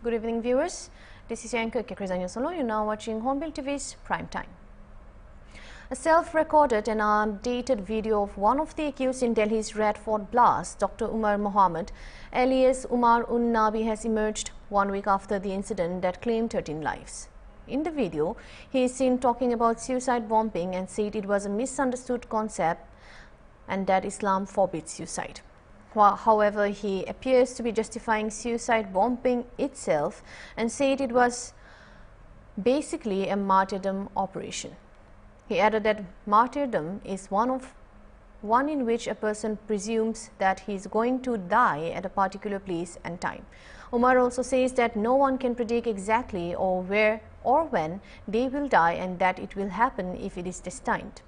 Good evening, viewers. This is Jaishankar. You're now watching Hornbill TV's Prime Time. A self-recorded and updated video of one of the accused in Delhi's Red Fort blast, Dr. Umar Mohammed, alias Umar Un-Nabi, has emerged 1 week after the incident that claimed 13 lives. In the video, he is seen talking about suicide bombing and said it was a misunderstood concept and that Islam forbids suicide. However, he appears to be justifying suicide bombing itself and said it was basically a martyrdom operation. He added that martyrdom is one in which a person presumes that he is going to die at a particular place and time. Umar also says that no one can predict exactly or where or when they will die and that it will happen if it is destined.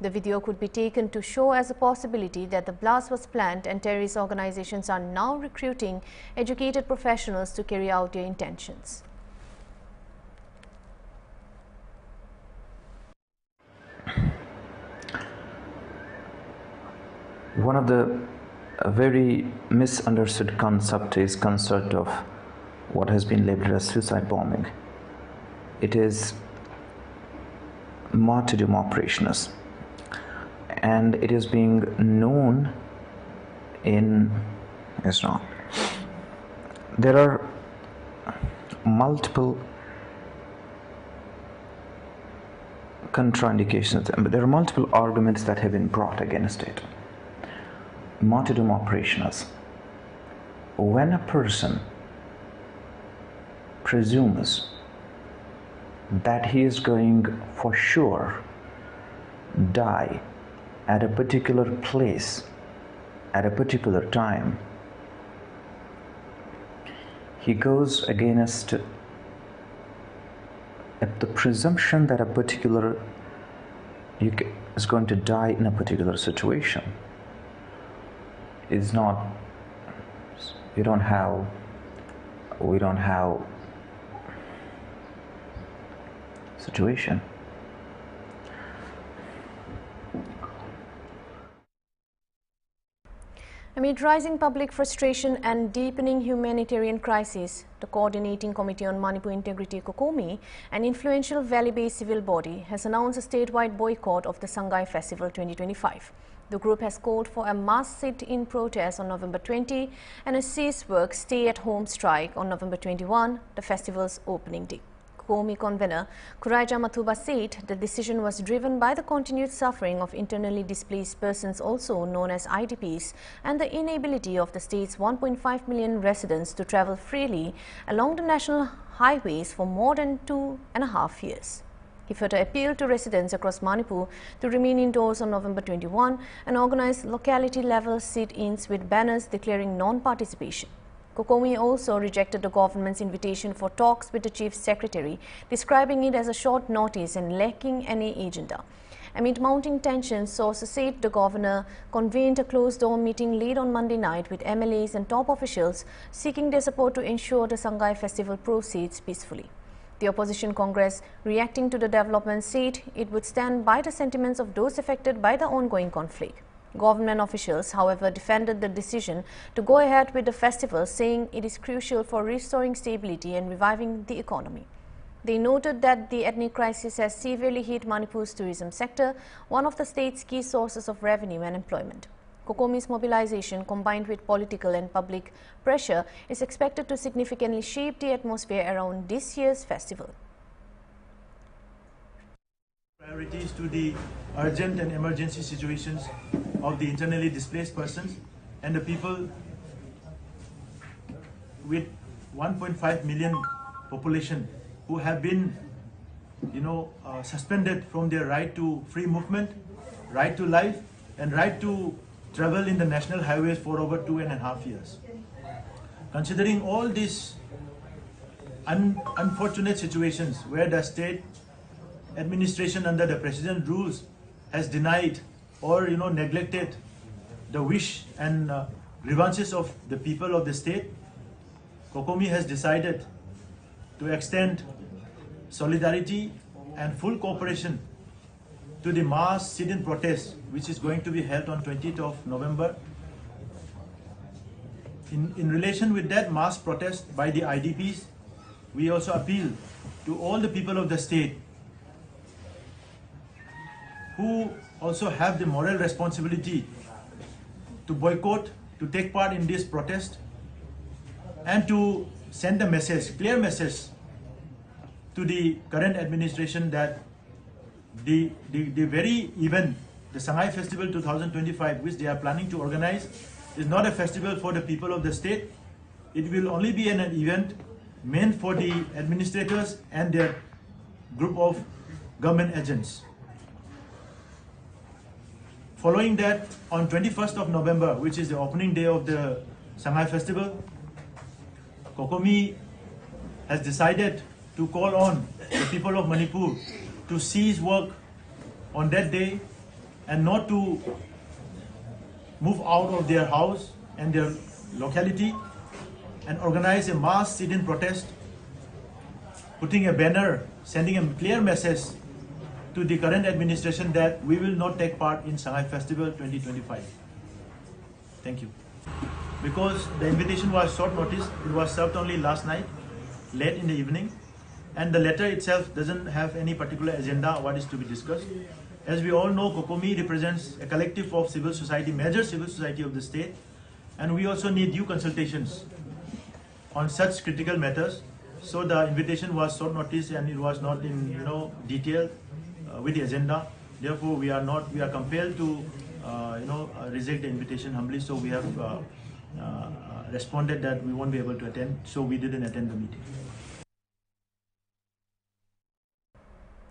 The video could be taken to show as a possibility that the blast was planned and terrorist organizations are now recruiting educated professionals to carry out their intentions. One of the very misunderstood concept is concept of what has been labeled as suicide bombing. It is martyrdom operations, and it is being known in Islam. There are multiple contraindications, but there are multiple arguments that have been brought against it. Martyrdom operations. When a person presumes that he is going for sure die at a particular place at a particular time, he goes against the presumption that a particular is going to die in a particular situation. Is not, we don't have situation. Amid rising public frustration and deepening humanitarian crisis, the Coordinating Committee on Manipur Integrity (COCOMI), an influential valley-based civil body, has announced a statewide boycott of the Sangai Festival 2025. The group has called for a mass sit-in protest on November 20 and a cease-work stay-at-home strike on November 21, the festival's opening day. COCOMI convener Kuraija Mathuba said the decision was driven by the continued suffering of internally displaced persons, also known as IDPs, and the inability of the state's 1.5 million residents to travel freely along the national highways for more than 2.5 years. He further appealed to residents across Manipur to remain indoors on November 21 and organize locality-level sit-ins with banners declaring non-participation. COCOMI also rejected the government's invitation for talks with the Chief Secretary, describing it as a short notice and lacking any agenda. Amid mounting tensions, sources said the governor convened a closed-door meeting late on Monday night with MLAs and top officials seeking their support to ensure the Sangai Festival proceeds peacefully. The opposition Congress, reacting to the development, said it would stand by the sentiments of those affected by the ongoing conflict. Government officials, however, defended the decision to go ahead with the festival, saying it is crucial for restoring stability and reviving the economy. They noted that the ethnic crisis has severely hit Manipur's tourism sector, one of the state's key sources of revenue and employment. COCOMI's mobilization, combined with political and public pressure, is expected to significantly shape the atmosphere around this year's festival. Priorities to the urgent and emergency situations of the internally displaced persons and the people with 1.5 million population who have been, suspended from their right to free movement, right to life, and right to travel in the national highways for over 2.5 years. Considering all these unfortunate situations where the state administration under the president rules has denied or neglected the wish and grievances of the people of the state, COCOMI has decided to extend solidarity and full cooperation to the mass sit-in protest, which is going to be held on 20th of November. In relation with that mass protest by the IDPs we also appeal to all the people of the state who also have the moral responsibility to boycott, to take part in this protest, and to send a message, clear message to the current administration that the very event, the Shanghai Festival 2025, which they are planning to organize, is not a festival for the people of the state. It will only be an event meant for the administrators and their group of government agents. Following that, on 21st of November, which is the opening day of the Shanghai Festival, COCOMI has decided to call on the people of Manipur to cease work on that day and not to move out of their house and their locality, and organize a mass sit-in protest, putting a banner, sending a clear message to the current administration that we will not take part in Shanghai Festival 2025. Thank you. Because the invitation was short notice, it was served only last night, late in the evening, and the letter itself doesn't have any particular agenda what is to be discussed. As we all know, COCOMI represents a collective of civil society, major civil society of the state, and we also need due consultations on such critical matters. So the invitation was short notice and it was not in detail with the agenda. Therefore, we are compelled to reject the invitation humbly. So we have responded that we won't be able to attend. So we didn't attend the meeting.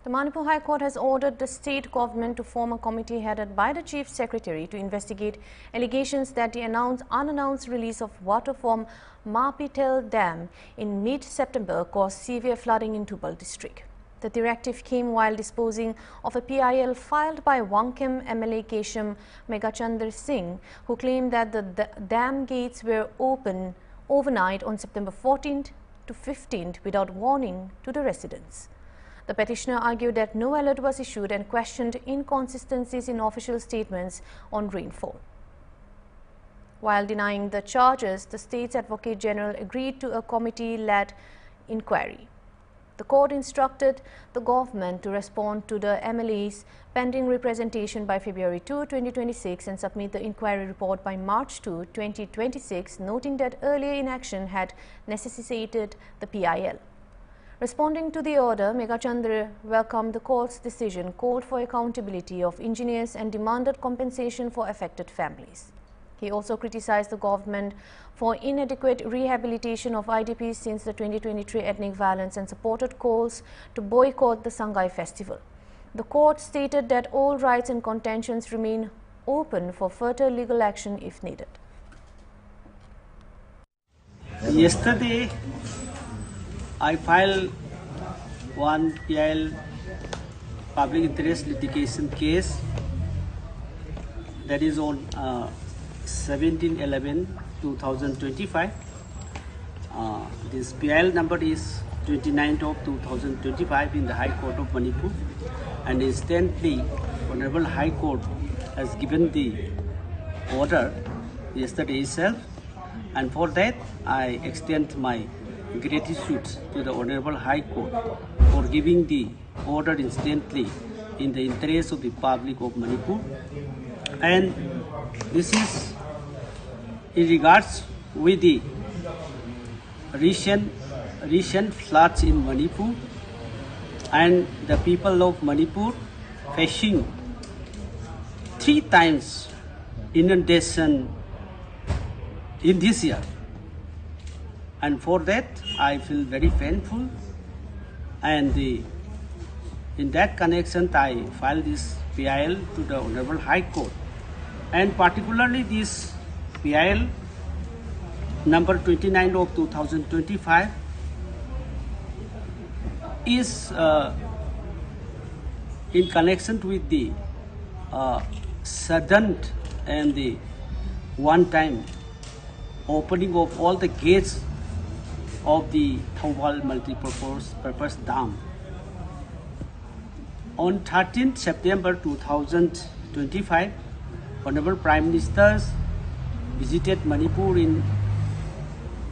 The Manipur High Court has ordered the state government to form a committee headed by the Chief Secretary to investigate allegations that the unannounced release of water from Marpitel Dam in mid-September caused severe flooding in Tubal district. The directive came while disposing of a PIL filed by Wangkem MLA Kesham Megachandra Singh, who claimed that the dam gates were open overnight on September 14th to 15th without warning to the residents. The petitioner argued that no alert was issued and questioned inconsistencies in official statements on rainfall. While denying the charges, the state's Advocate General agreed to a committee-led inquiry. The court instructed the government to respond to the MLA's pending representation by February 2, 2026 and submit the inquiry report by March 2, 2026, noting that earlier inaction had necessitated the PIL. Responding to the order, Megachandra welcomed the court's decision, called for accountability of engineers and demanded compensation for affected families. He also criticized the government for inadequate rehabilitation of IDPs since the 2023 ethnic violence and supported calls to boycott the Shanghai Festival. The court stated that all rights and contentions remain open for further legal action if needed. Yesterday, I filed one PIL public interest litigation case that is on 17/11/2025. This PIL number is 29th of 2025 in the High Court of Manipur, and instantly Honorable High Court has given the order yesterday itself, and for that I extend my gratitude to the Honorable High Court for giving the order instantly in the interest of the public of Manipur. And this is in regards with the recent floods in Manipur, and the people of Manipur facing 3 times inundation in this year. And for that, I feel very painful, and in that connection, I filed this PIL to the Honorable High Court, and particularly this PIL number 29 of 2025 is in connection with the sudden and the one-time opening of all the gates of the Thawal multi-purpose dam. On 13th September 2025, Honorable Prime Minister visited Manipur in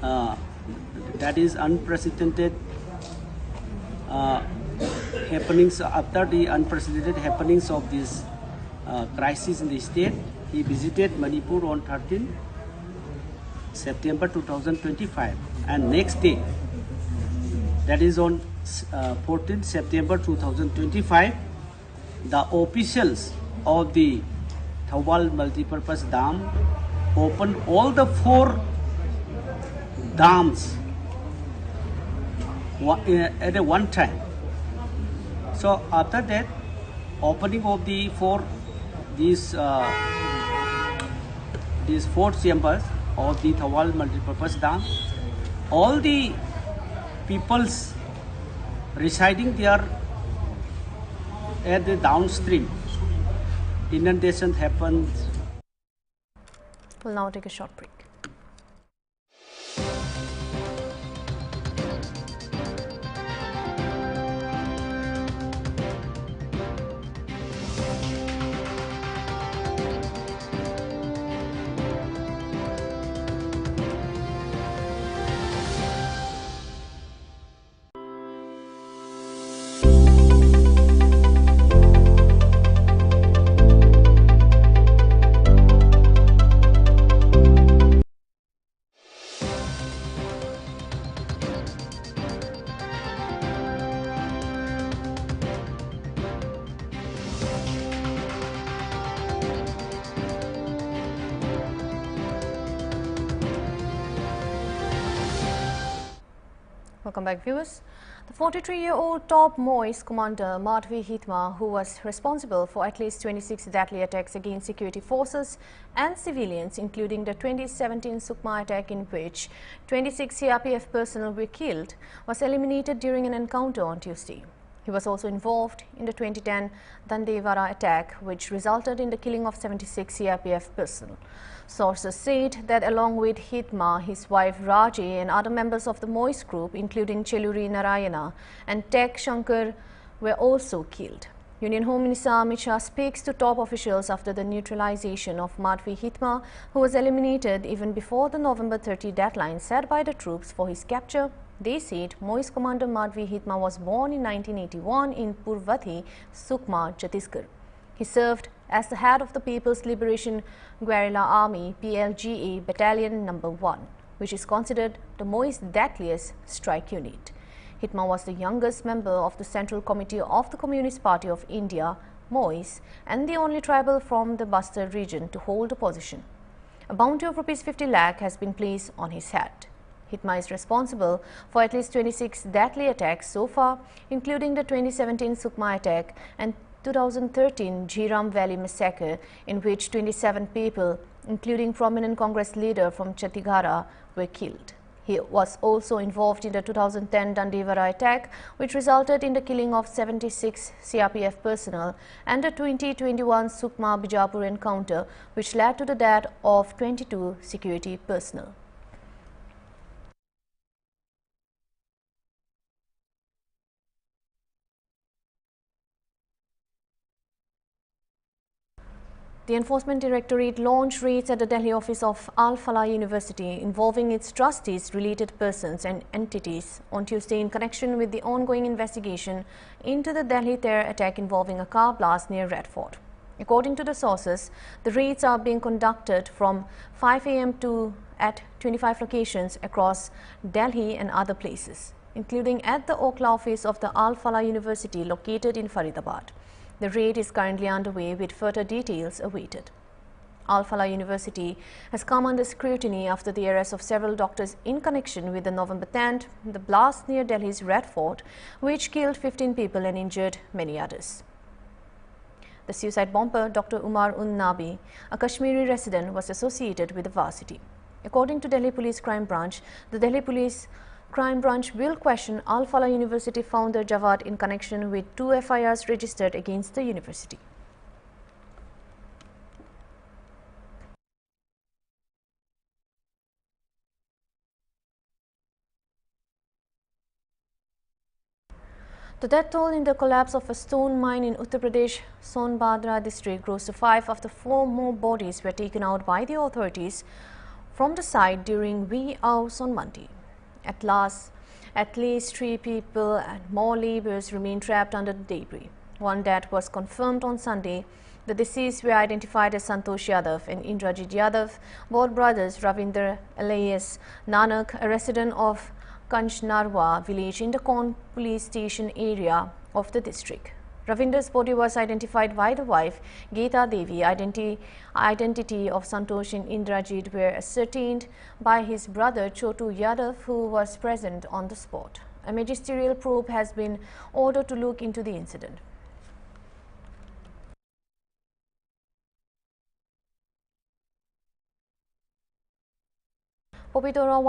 that is unprecedented happenings, after the unprecedented happenings of this crisis in the state, he visited Manipur on 13 September 2025, and next day, that is on 14 September 2025, the officials of the Thawal multipurpose dam opened all the 4 dams at a one time. So after that opening of the these 4 chambers of the Thawal multipurpose dam, all the peoples residing there at the downstream, inundation happened. We'll now take a short break. Welcome back, viewers. The 43-year-old top Maoist commander Madhvi Hitma, who was responsible for at least 26 deadly attacks against security forces and civilians, including the 2017 Sukma attack in which 26 CRPF personnel were killed, was eliminated during an encounter on Tuesday. He was also involved in the 2010 Dandevara attack, which resulted in the killing of 76 CRPF personnel. Sources said that along with Hitma, his wife Raji and other members of the Maoist group, including Cheluri Narayana and Jaishankar, were also killed. Union Home Minister Amit Shah speaks to top officials after the neutralization of Madhvi Hitma, who was eliminated even before the November 30 deadline set by the troops for his capture. They said Maoist commander Madhvi Hitma was born in 1981 in Purvathi, Sukma, Chhattisgarh. He served as the head of the People's Liberation Guerrilla Army PLGA Battalion No. 1, which is considered the Maoist deadliest strike unit. Hitma was the youngest member of the Central Committee of the Communist Party of India, Maoist, and the only tribal from the Bastar region to hold a position. A bounty of ₹50 lakh has been placed on his head. Hitma is responsible for at least 26 deadly attacks so far, including the 2017 Sukma attack and 2013 Jhiram Valley massacre, in which 27 people, including prominent Congress leader from Chhattisgarh, were killed. He was also involved in the 2010 Dandevara attack, which resulted in the killing of 76 CRPF personnel, and the 2021 Sukma Bijapur encounter, which led to the death of 22 security personnel. The Enforcement Directorate launched raids at the Delhi office of Falah University involving its trustees, related persons and entities on Tuesday in connection with the ongoing investigation into the Delhi terror attack involving a car blast near Red Fort. According to the sources, the raids are being conducted from 5 a.m. at 25 locations across Delhi and other places, including at the Okhla office of the Falah University located in Faridabad. The raid is currently underway with further details awaited. Falah University has come under scrutiny after the arrest of several doctors in connection with the November 10th, the blast near Delhi's Red Fort, which killed 15 people and injured many others. The suicide bomber, Dr. Umar Nabi, a Kashmiri resident, was associated with the varsity. According to Delhi Police Crime Branch, the Delhi Police Crime Branch will question Falah University founder Jawad in connection with 2 FIRs registered against the university. The death toll in the collapse of a stone mine in Uttar Pradesh, Sonbhadra district rose to 5 after 4 more bodies were taken out by the authorities from the site during wee hours on Monday. At At least 3 people and more laborers remain trapped under the debris. One death was confirmed on Sunday. The deceased were identified as Santosh Yadav and Indrajit Yadav, both brothers Ravinder alias Nanak, a resident of Kanchnarwa village in the Kon police station area of the district. Ravinder's body was identified by the wife, Geeta Devi. Identity of Santosh and Indrajit were ascertained by his brother Chotu Yadav, who was present on the spot. A magisterial probe has been ordered to look into the incident. Pobitora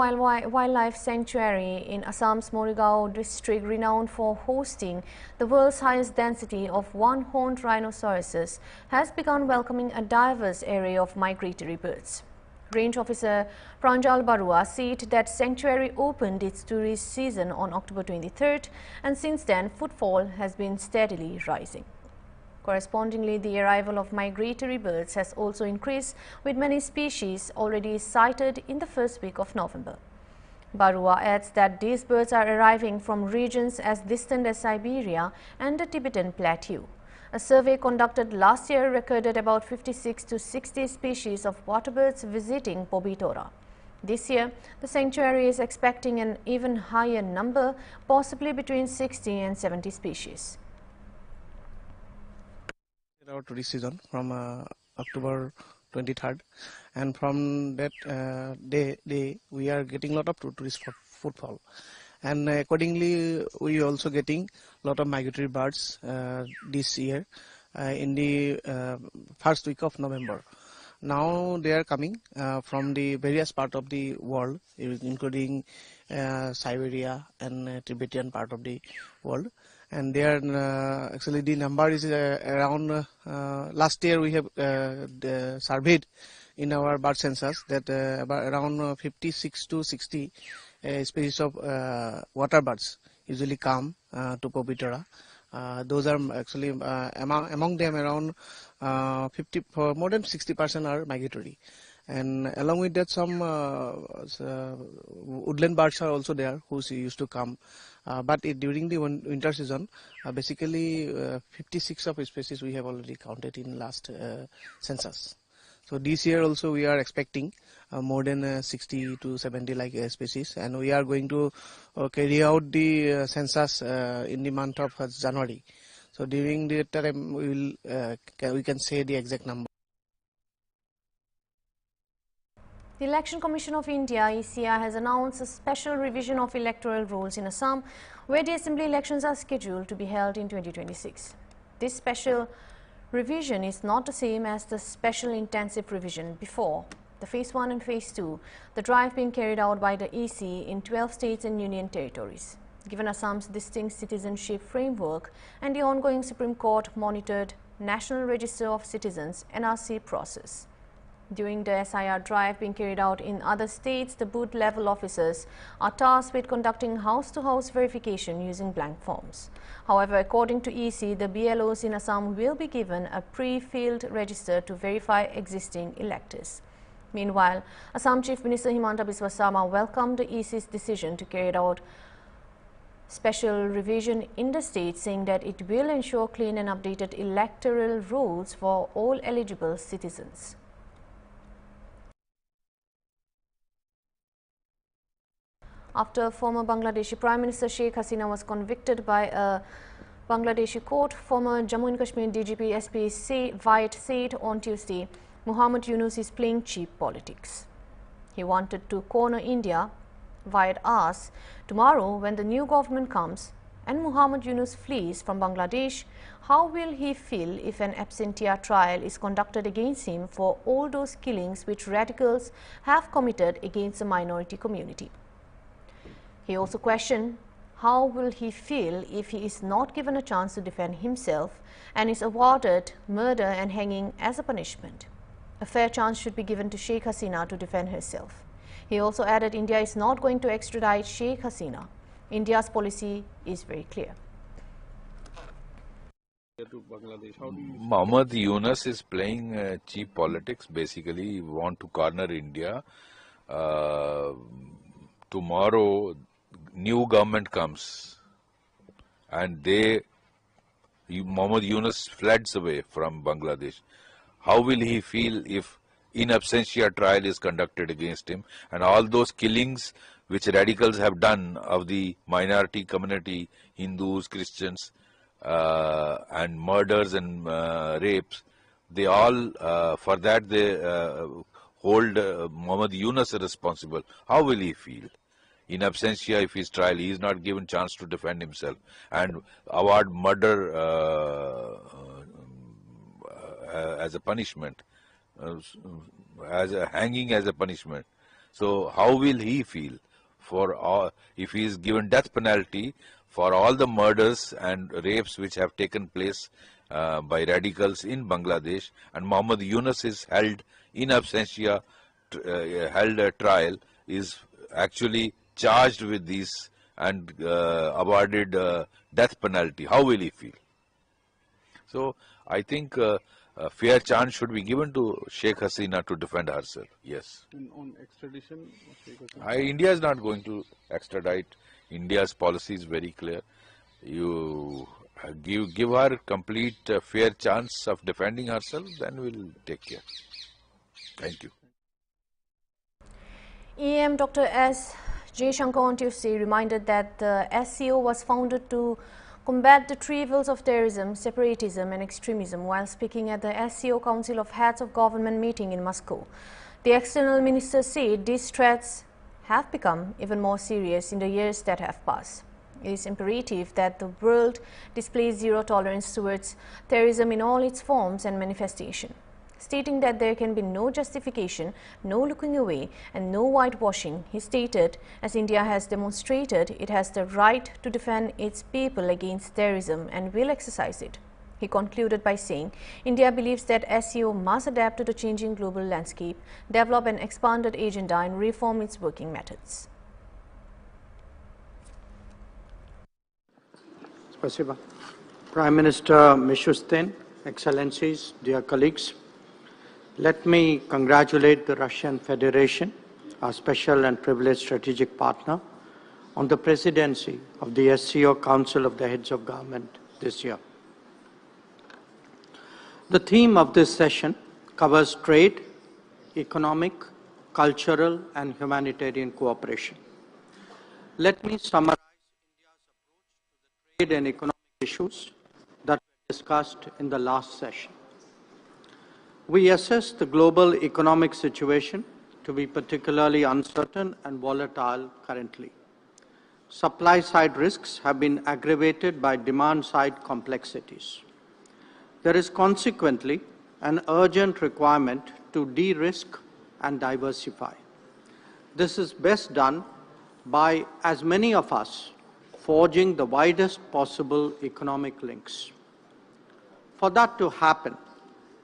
Wildlife Sanctuary in Assam's Morigao district, renowned for hosting the world's highest density of one-horned rhinoceroses, has begun welcoming a diverse array of migratory birds. Range Officer Pranjal Barua said that sanctuary opened its tourist season on October 23rd, and since then footfall has been steadily rising. Correspondingly, the arrival of migratory birds has also increased, with many species already sighted in the first week of November. Barua adds that these birds are arriving from regions as distant as Siberia and the Tibetan Plateau. A survey conducted last year recorded about 56 to 60 species of waterbirds visiting Pobitora. This year, the sanctuary is expecting an even higher number, possibly between 60 and 70 species. Our tourist season from October 23rd, and from that day we are getting a lot of tourist footfall, and accordingly we also getting a lot of migratory birds this year in the first week of November. Now they are coming from the various part of the world, including Siberia and Tibetan part of the world. And they are actually the number is around last year we have surveyed in our bird census that about around 56 to 60 species of water birds usually come to Pobitora. Those are actually among them around 50 for more than 60% are migratory, and along with that some woodland birds are also there who used to come, but during the winter season basically 56 of species we have already counted in last census. So this year also we are expecting more than 60 to 70 like species, and we are going to carry out the census in the month of January. So during that time we can say the exact number. The Election Commission of India (ECI) has announced a special revision of electoral rules in Assam, where the assembly elections are scheduled to be held in 2026. This special revision is not the same as the special intensive revision before, the Phase 1 and Phase 2, the drive being carried out by the EC in 12 states and union territories. Given Assam's distinct citizenship framework and the ongoing Supreme Court monitored National Register of Citizens (NRC) process. During the SIR drive being carried out in other states, the booth level officers are tasked with conducting house-to-house verification using blank forms. However, according to EC, the BLOs in Assam will be given a pre-filled register to verify existing electors. Meanwhile, Assam Chief Minister Himanta Biswa Sarma welcomed the EC's decision to carry out special revision in the state, saying that it will ensure clean and updated electoral rules for all eligible citizens. After former Bangladeshi Prime Minister Sheikh Hasina was convicted by a Bangladeshi court, former Jammu and Kashmir DGP SP White said on Tuesday, Muhammad Yunus is playing cheap politics. He wanted to corner India. White asked, tomorrow when the new government comes and Muhammad Yunus flees from Bangladesh, how will he feel if an absentia trial is conducted against him for all those killings which radicals have committed against the minority community? He also questioned how will he feel if he is not given a chance to defend himself and is awarded murder and hanging as a punishment. A fair chance should be given to Sheikh Hasina to defend herself. He also added India is not going to extradite Sheikh Hasina. India's policy is very clear. Muhammad Yunus is playing cheap politics. Basically, he want to corner India. Tomorrow, new government comes and Mohammed Yunus fleds away from Bangladesh, how will he feel if in absentia trial is conducted against him and all those killings which radicals have done of the minority community, Hindus, Christians, and murders and rapes, they all, for that they hold Mohammed Yunus responsible. How will he feel? In absentia, if his trial, he is not given chance to defend himself and award murder as a punishment, as a hanging as a punishment. So how will he feel for all, if he is given death penalty for all the murders and rapes which have taken place by radicals in Bangladesh, and Mohammed Yunus is held in absentia, held a trial, is actually charged with these and awarded death penalty. How will he feel? So I think a fair chance should be given to Sheikh Hasina to defend herself. Yes. And on extradition, Sheikh Hasina? India is not going to extradite. India's policy is very clear. You give her complete fair chance of defending herself, then we'll take care. Thank you. EM Dr. S. Jaishankar on Tuesday reminded that the SCO was founded to combat the three evils of terrorism, separatism and extremism while speaking at the SCO Council of Heads of Government meeting in Moscow. The external minister said these threats have become even more serious in the years that have passed. It is imperative that the world displays zero tolerance towards terrorism in all its forms and manifestation. Stating that there can be no justification, no looking away and no whitewashing, he stated, as India has demonstrated, it has the right to defend its people against terrorism and will exercise it. He concluded by saying, India believes that SCO must adapt to the changing global landscape, develop an expanded agenda and reform its working methods. Spasiba. Prime Minister Mishustin, Excellencies, dear colleagues, let me congratulate the Russian Federation, our special and privileged strategic partner, on the presidency of the SCO Council of the Heads of Government this year. The theme of this session covers trade, economic, cultural and humanitarian cooperation. Let me summarize India's approach to the trade and economic issues that were discussed in the last session. We assess the global economic situation to be particularly uncertain and volatile currently. Supply-side risks have been aggravated by demand-side complexities. There is consequently an urgent requirement to de-risk and diversify. This is best done by as many of us forging the widest possible economic links. For that to happen,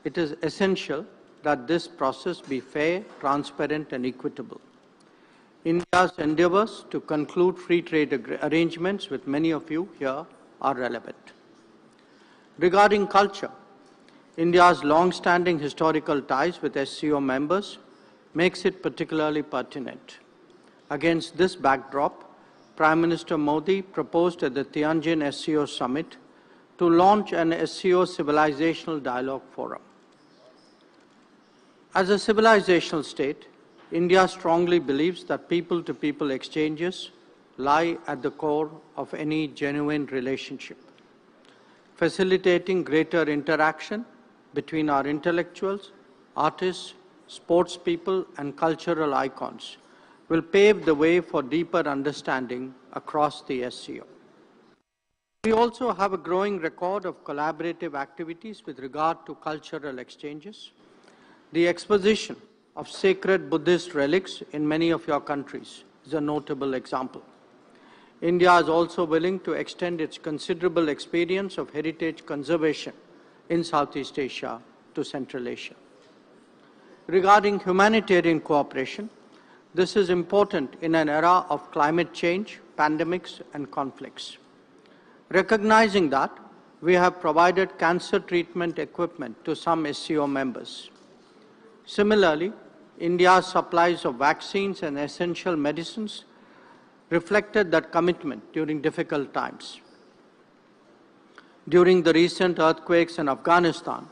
it is essential that this process be fair, transparent and equitable. India's endeavors to conclude free trade arrangements with many of you here are relevant. Regarding culture, India's long-standing historical ties with SCO members makes it particularly pertinent. Against this backdrop, Prime Minister Modi proposed at the Tianjin SCO Summit to launch an SCO Civilizational Dialogue Forum. As a civilizational state, India strongly believes that people-to-people exchanges lie at the core of any genuine relationship. Facilitating greater interaction between our intellectuals, artists, sports people, and cultural icons will pave the way for deeper understanding across the SCO. We also have a growing record of collaborative activities with regard to cultural exchanges. The exposition of sacred Buddhist relics in many of your countries is a notable example. India is also willing to extend its considerable experience of heritage conservation in Southeast Asia to Central Asia. Regarding humanitarian cooperation, this is important in an era of climate change, pandemics, and conflicts. Recognizing that, we have provided cancer treatment equipment to some SCO members. Similarly, India's supplies of vaccines and essential medicines reflected that commitment during difficult times. During the recent earthquakes in Afghanistan,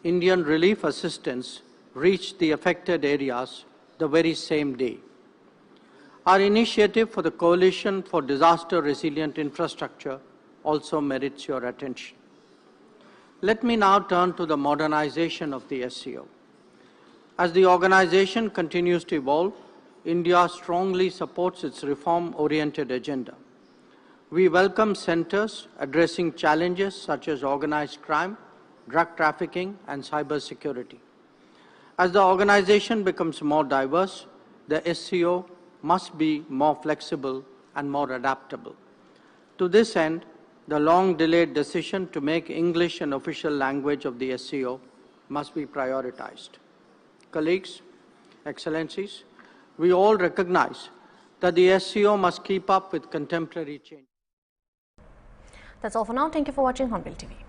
Indian relief assistance reached the affected areas the very same day. Our initiative for the Coalition for Disaster Resilient Infrastructure also merits your attention. Let me now turn to the modernization of the SCO. As the organization continues to evolve, India strongly supports its reform-oriented agenda. We welcome centers addressing challenges such as organized crime, drug trafficking, and cybersecurity. As the organization becomes more diverse, the SCO must be more flexible and more adaptable. To this end, the long-delayed decision to make English an official language of the SCO must be prioritized. Colleagues, Excellencies, we all recognize that the SCO must keep up with contemporary change. That's all for now. Thank you for watching Hornbill TV.